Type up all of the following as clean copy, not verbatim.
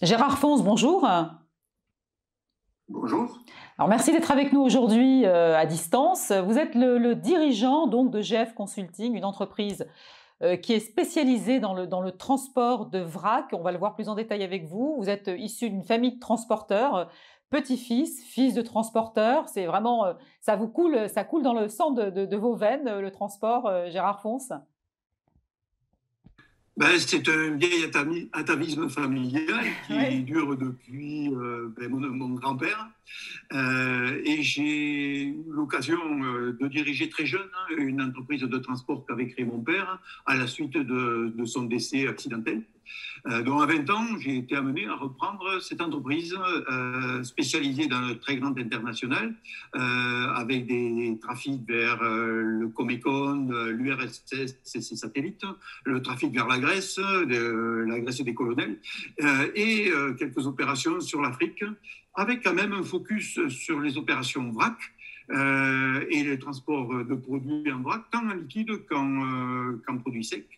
Gérard Fons, bonjour. Bonjour. Alors merci d'être avec nous aujourd'hui à distance. Vous êtes le dirigeant donc de GF Consulting, une entreprise qui est spécialisée dans le transport de vrac. On va le voir plus en détail avec vous. Vous êtes issu d'une famille de transporteurs, petit-fils, fils de transporteur. C'est vraiment, ça coule dans le sang de vos veines, le transport, Gérard Fons. C'est un vieil atavisme familial qui Oui. dure depuis mon grand-père. Et j'ai eu l'occasion de diriger très jeune une entreprise de transport qu'avait créé mon père à la suite de son décès accidentel. Donc à 20 ans, j'ai été amené à reprendre cette entreprise spécialisée dans le très grand international, avec des trafics vers le Comecon, l'URSS et ses satellites, le trafic vers la Grèce et des colonels, et quelques opérations sur l'Afrique, avec quand même un focus sur les opérations vrac, et les transports de produits en vrac, tant en liquide qu'en produits secs,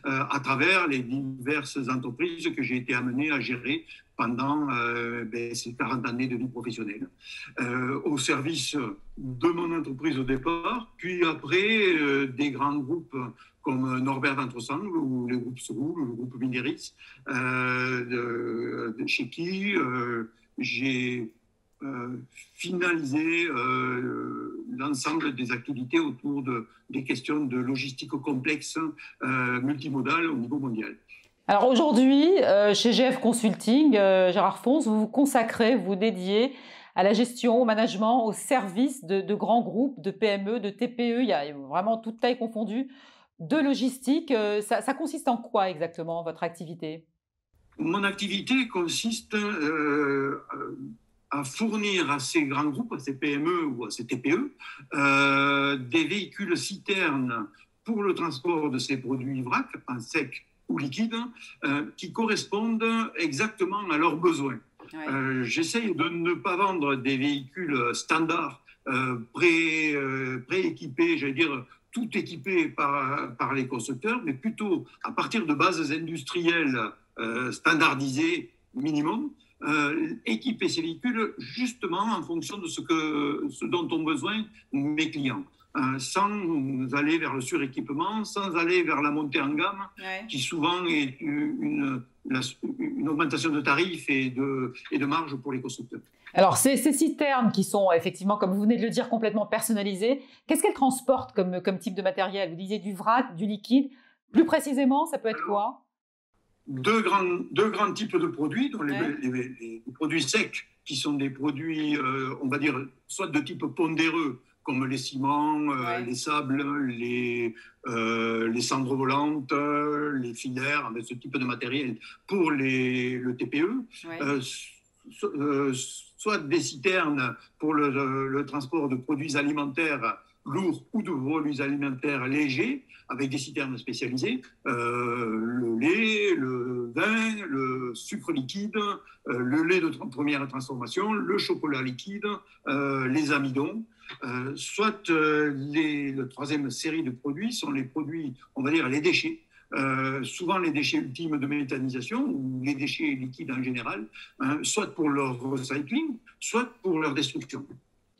à travers les diverses entreprises que j'ai été amené à gérer pendant ces 40 années de vie professionnelle, au service de mon entreprise au départ, puis après des grands groupes comme Norbert Dentressangle ou le groupe Soroux, le groupe Mineris, chez qui j'ai finaliser l'ensemble des activités autour des questions de logistique complexe multimodale au niveau mondial. Alors aujourd'hui, chez GF Consulting, Gérard Fons, vous vous consacrez, vous dédiez à la gestion, au management, au service de grands groupes, de PME, de TPE, il y a vraiment toute taille confondue, de logistique. Ça consiste en quoi exactement, votre activité? Mon activité consiste à fournir à ces grands groupes, à ces PME ou à ces TPE, des véhicules citernes pour le transport de ces produits vrac, en sec ou liquide, qui correspondent exactement à leurs besoins. Ouais. J'essaye de ne pas vendre des véhicules standards, pré-équipés, j'allais dire, tout équipés par les constructeurs, mais plutôt à partir de bases industrielles standardisées minimum, équiper ces véhicules justement en fonction de ce dont ont besoin mes clients, sans aller vers le suréquipement, sans aller vers la montée en gamme, ouais, qui souvent est une augmentation de tarifs et de marge pour les constructeurs. Alors, ces citernes qui sont effectivement, comme vous venez de le dire, complètement personnalisées, qu'est-ce qu'elles transportent comme type de matériel? Vous disiez du vrac, du liquide. Plus précisément, ça peut être quoi? Deux grands types de produits, dont les produits secs, qui sont des produits, on va dire, soit de type pondéreux, comme les ciments, ouais, les sables, les cendres volantes, les filaires, ce type de matériel pour le TPE, ouais, soit des citernes pour le transport de produits alimentaires lourds ou de produits alimentaires légers, avec des citernes spécialisées, le lait, le vin, le sucre liquide, le lait de première transformation, le chocolat liquide, les amidons. Soit la troisième série de produits sont les produits, on va dire les déchets, souvent les déchets ultimes de méthanisation ou les déchets liquides en général, soit pour leur recycling, soit pour leur destruction.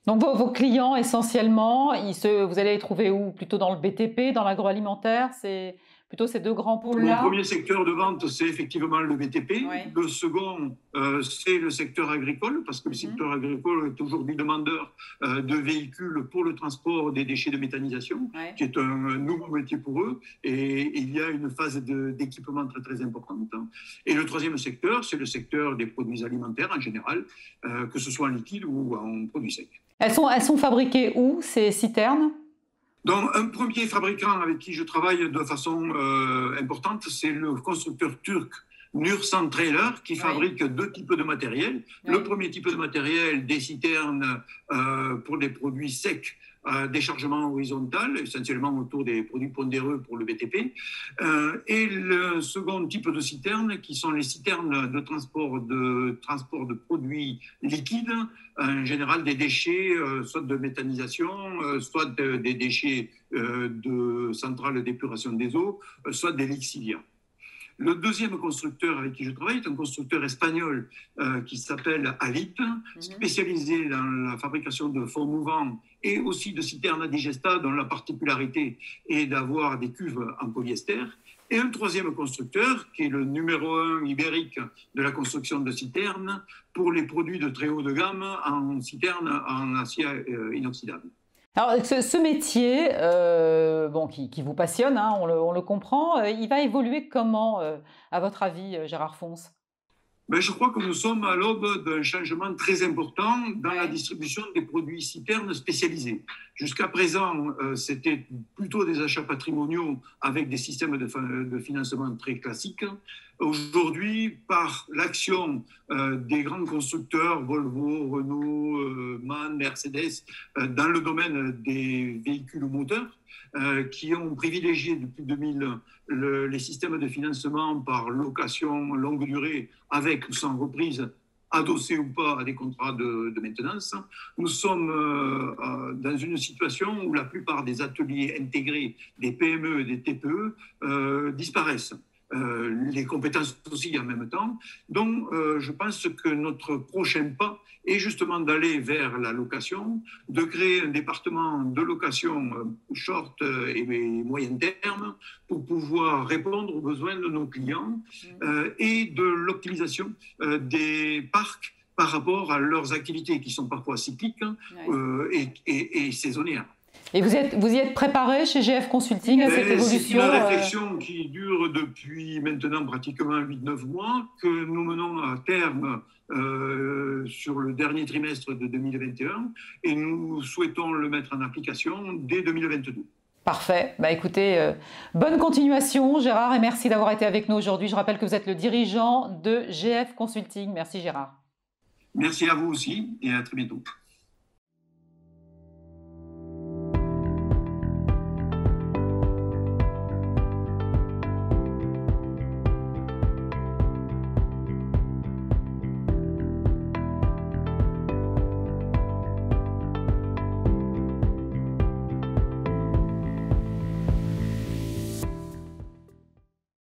Donc vos clients essentiellement, vous allez les trouver où? Plutôt dans le BTP, dans l'agroalimentaire? C'est plutôt ces deux grands pôles-là? Mon premier secteur de vente, c'est effectivement le BTP. Ouais. Le second, c'est le secteur agricole, parce que le secteur agricole est aujourd'hui demandeur de véhicules pour le transport des déchets de méthanisation, ouais, qui est un nouveau métier pour eux. Et il y a une phase d'équipement très, très importante. Et le troisième secteur, c'est le secteur des produits alimentaires en général, que ce soit en liquide ou en produits secs. Elles sont fabriquées où, ces citernes? Donc, un premier fabricant avec qui je travaille de façon importante, c'est le constructeur turc Nursan Trailer, qui fabrique deux types de matériel. Oui. Le premier type de matériel, des citernes pour des produits secs, déchargement horizontal, essentiellement autour des produits pondéreux pour le BTP. Et le second type de citernes, qui sont les citernes de transport de produits liquides, en général des déchets, soit de méthanisation, soit des déchets de centrales d'épuration des eaux, soit des lixiviants. Le deuxième constructeur avec qui je travaille est un constructeur espagnol qui s'appelle Alit, spécialisé dans la fabrication de fonds mouvants et aussi de citernes à digesta, dont la particularité est d'avoir des cuves en polyester. Et un troisième constructeur, qui est le numéro 1 ibérique de la construction de citernes, pour les produits de très haut de gamme en citernes en acier inoxydable. Alors, ce métier, bon, qui vous passionne, hein, on le comprend, il va évoluer comment, à votre avis, Gérard Fons? Ben, je crois que nous sommes à l'aube d'un changement très important dans la Ouais. distribution des produits citernes spécialisés. Jusqu'à présent, c'était plutôt des achats patrimoniaux avec des systèmes de financement très classiques. Aujourd'hui, par l'action des grands constructeurs, Volvo, Renault, MAN, Mercedes, dans le domaine des véhicules moteurs, qui ont privilégié depuis 2000 les systèmes de financement par location longue durée, avec ou sans reprise, adossés ou pas à des contrats de maintenance. Nous sommes dans une situation où la plupart des ateliers intégrés des PME et des TPE disparaissent. Les compétences aussi en même temps. Donc, je pense que notre prochain pas est justement d'aller vers la location, de créer un département de location short et moyen terme pour pouvoir répondre aux besoins de nos clients et de l'optimisation des parcs par rapport à leurs activités qui sont parfois cycliques et saisonnières. Et vous y êtes préparé chez GF Consulting à cette évolution? C'est une réflexion qui dure depuis maintenant pratiquement 8-9 mois, que nous menons à terme sur le dernier trimestre de 2021 et nous souhaitons le mettre en application dès 2022. Parfait. Bah, écoutez, bonne continuation, Gérard, et merci d'avoir été avec nous aujourd'hui. Je rappelle que vous êtes le dirigeant de GF Consulting. Merci, Gérard. Merci à vous aussi et à très bientôt.